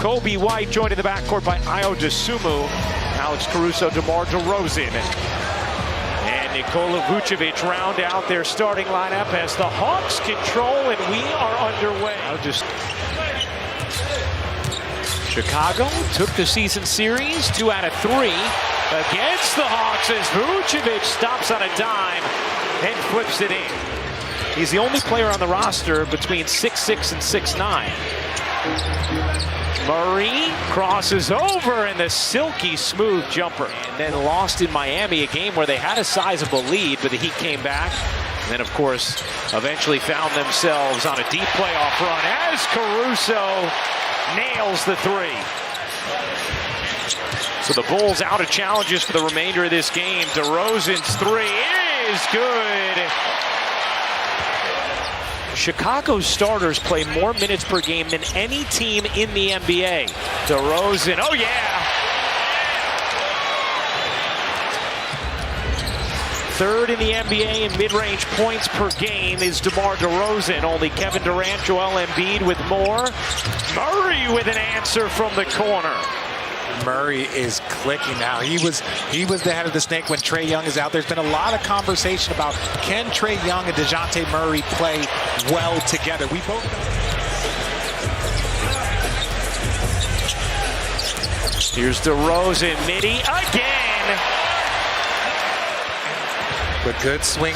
Coby White joined in the backcourt by Dosunmu, Alex Caruso, DeMar DeRozan, and Nikola Vucevic round out their starting lineup as the Hawks control, and we are underway. Chicago took the season series 2 out of 3 against the Hawks as Vucevic stops on a dime and flips it in. He's the only player on the roster between 6'6" and 6'9". Murray crosses over and the silky smooth jumper. And then lost in Miami, a game where they had a sizable lead, but the Heat came back. And then, of course, eventually found themselves on a deep playoff run as Caruso nails the 3. So the Bulls out of challenges for the remainder of this game. DeRozan's 3 is good. Chicago's starters play more minutes per game than any team in the NBA. DeRozan, oh yeah! Third in the NBA in mid-range points per game is DeMar DeRozan. Only Kevin Durant, Joel Embiid with more. Murray with an answer from the corner. Murray is clicking now. He was the head of the snake when Trae Young is out. There's been a lot of conversation about can Trae Young and Dejounte Murray play well together. We both know. Here's DeRozan, midi again. But good swing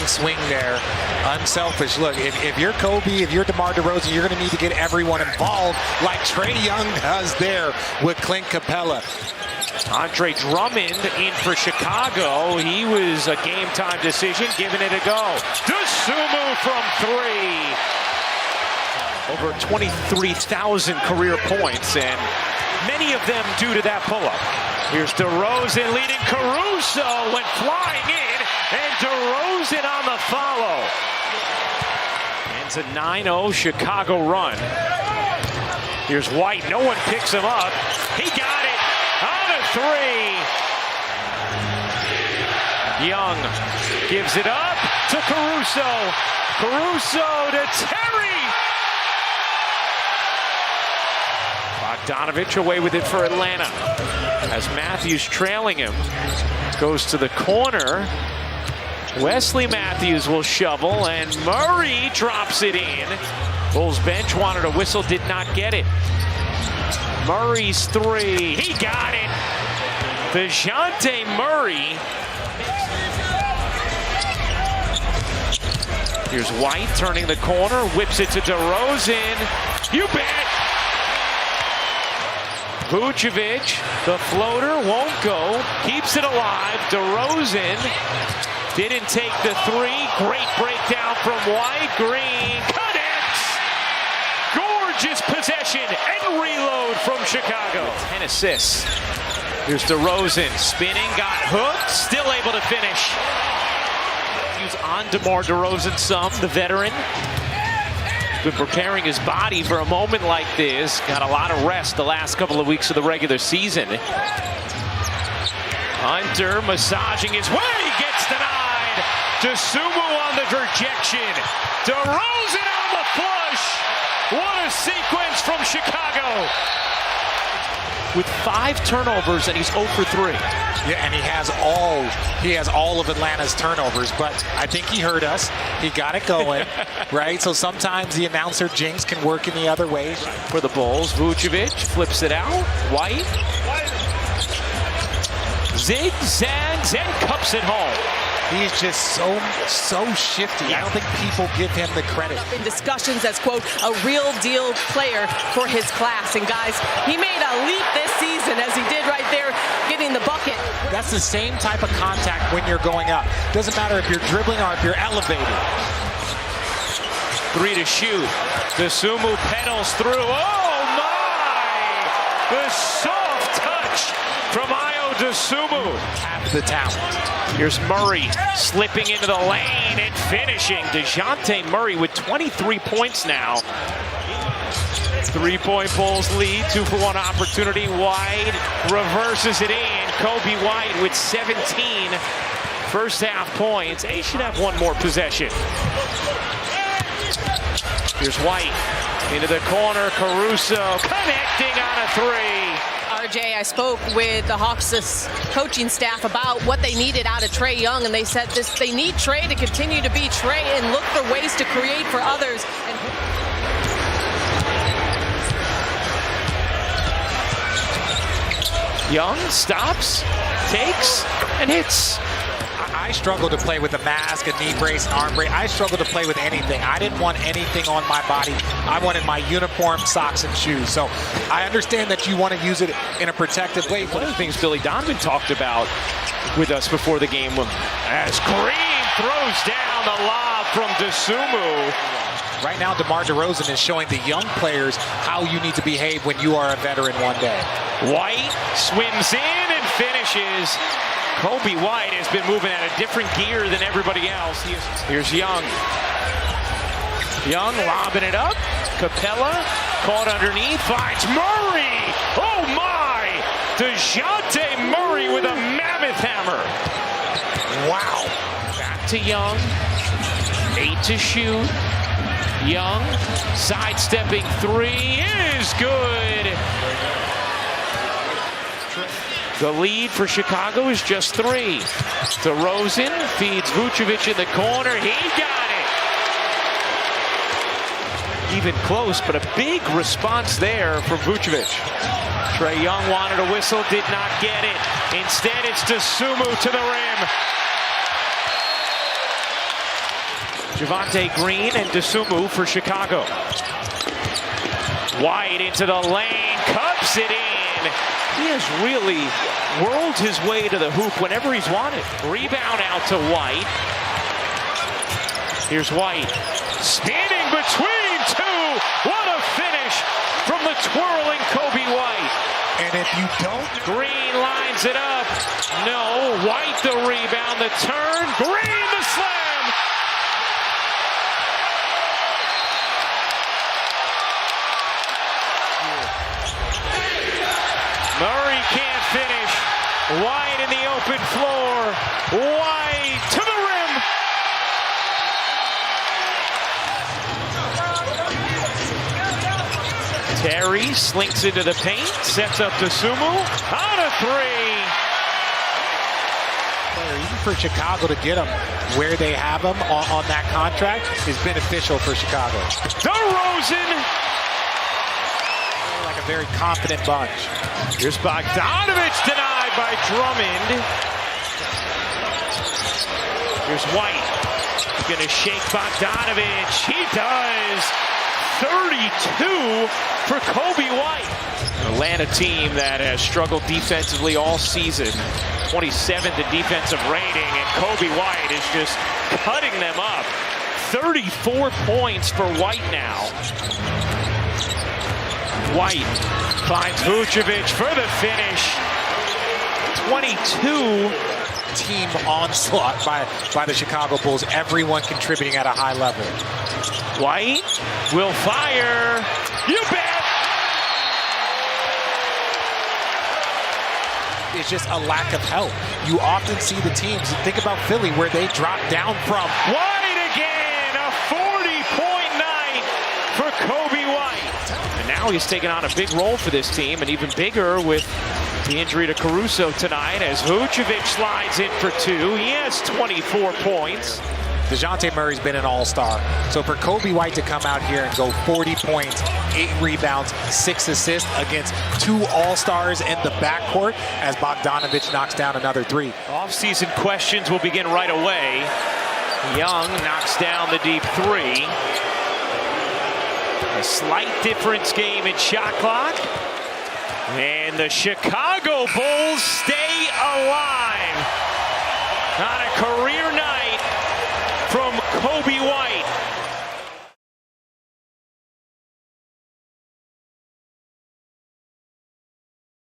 there. Unselfish. Look, if you're Coby, if you're DeMar DeRozan, you're going to need to get everyone involved like Trae Young does there with Clint Capella. Andre Drummond in for Chicago. He was a game-time decision, giving it a go. Dosunmu from 3. Over 23,000 career points, and many of them due to that pull-up. Here's DeRozan leading. Caruso went flying in, and DeRozan on the follow. Ends a 9-0 Chicago run. Here's White. No one picks him up. He got it on a 3. Young gives it up to Caruso. Caruso to Terry. Bogdanovich away with it for Atlanta. As Matthews trailing him, goes to the corner. Wesley Matthews will shovel, and Murray drops it in. Bulls bench wanted a whistle, did not get it. Murray's 3, he got it. Dejounte Murray. Here's White turning the corner, whips it to DeRozan. You bet. Vucevic, the floater won't go, keeps it alive. DeRozan didn't take the 3. Great breakdown from White. Green connects. Gorgeous possession and reload from Chicago. 10 assists. Here's DeRozan spinning, got hooked, still able to finish. He's on DeMar DeRozan some, the veteran. Been preparing his body for a moment like this. Got a lot of rest the last couple of weeks of the regular season. Hunter massaging his way, gets denied. Dosunmu on the rejection. DeRozan on the flush. What a sequence from Chicago. With 5 turnovers, and he's 0 for 3. Yeah, and he has all of Atlanta's turnovers, but I think he heard us. He got it going, right? So sometimes the announcer jinx can work in the other way. For the Bulls, Vucevic flips it out. White zigzags and cups it home. He's just so shifty. I don't think people give him the credit. In discussions as, quote, a real deal player for his class. And guys, he made a leap this season as he did right there, getting the bucket. That's the same type of contact when you're going up. Doesn't matter if you're dribbling or if you're elevated. 3 to shoot. Dosunmu pedals through. Oh my! The soft touch from Dosunmu. Have the talent. Here's Murray slipping into the lane and finishing. Dejounte Murray with 23 points now. 3-point Bulls lead, 2-for-1 opportunity. White reverses it in. Coby White with 17 first half points. They should have one more possession. Here's White into the corner. Caruso connecting on a three. RJ, I spoke with the Hawks coaching staff about what they needed out of Trae Young, and they said they need Trae to continue to be Trae and look for ways to create for others. Young stops, takes, and hits. I struggle to play with a mask, a knee brace, an arm brace. I struggle to play with anything. I didn't want anything on my body. I wanted my uniform, socks, and shoes. So I understand that you want to use it in a protective way. One of the things Billy Donovan talked about with us before the game as Green throws down the lob from Dosunmu. Right now, DeMar DeRozan is showing the young players how you need to behave when you are a veteran one day. White swims in and finishes. Coby White has been moving at a different gear than everybody else. Here's Young. Young lobbing it up. Capella caught underneath. Finds Murray. Oh my! Dejounte Murray with a mammoth hammer. Wow. Back to Young. 8 to shoot. Young sidestepping three is good. The lead for Chicago is just 3. DeRozan feeds Vucevic in the corner. He got it. Even close, but a big response there from Vucevic. Trae Young wanted a whistle, did not get it. Instead, it's Dosunmu to the rim. Javonte Green and Dosunmu for Chicago. White into the lane, cups it in. He has really whirled his way to the hoop whenever he's wanted. Rebound out to White. Here's White. Standing between two. What a finish from the twirling Coby White. And if you don't... Green lines it up. No. White the rebound, the turn. Green the slam. Murray can't finish. White in the open floor. White to the rim. Terry slinks into the paint, sets up Dosunmu. On a three. Even for Chicago to get him where they have him on that contract is beneficial for Chicago. DeRozan. Like a very confident bunch. Here's Bogdanovich denied by Drummond. Here's White. Gonna shake Bogdanovich. He does. 32 for Coby White. An Atlanta team that has struggled defensively all season. 27th in defensive rating, and Coby White is just cutting them up. 34 points for White now. White finds Vucevic for the finish. 22. Team onslaught by the Chicago Bulls. Everyone contributing at a high level. White will fire. You bet. It's just a lack of help. You often see the teams, think about Philly, where they drop down from. White again, a 40-point night for Coby White. And now he's taking on a big role for this team, and even bigger with the injury to Caruso tonight as Vucevic slides in for 2. He has 24 points. Dejounte Murray's been an all-star. So for Coby White to come out here and go 40 points, 8 rebounds, 6 assists against 2 all-stars in the backcourt as Bogdanovich knocks down another 3. Off-season questions will begin right away. Young knocks down the deep 3. A slight difference game in shot clock. And the Chicago Bulls stay alive on a career night from Coby White.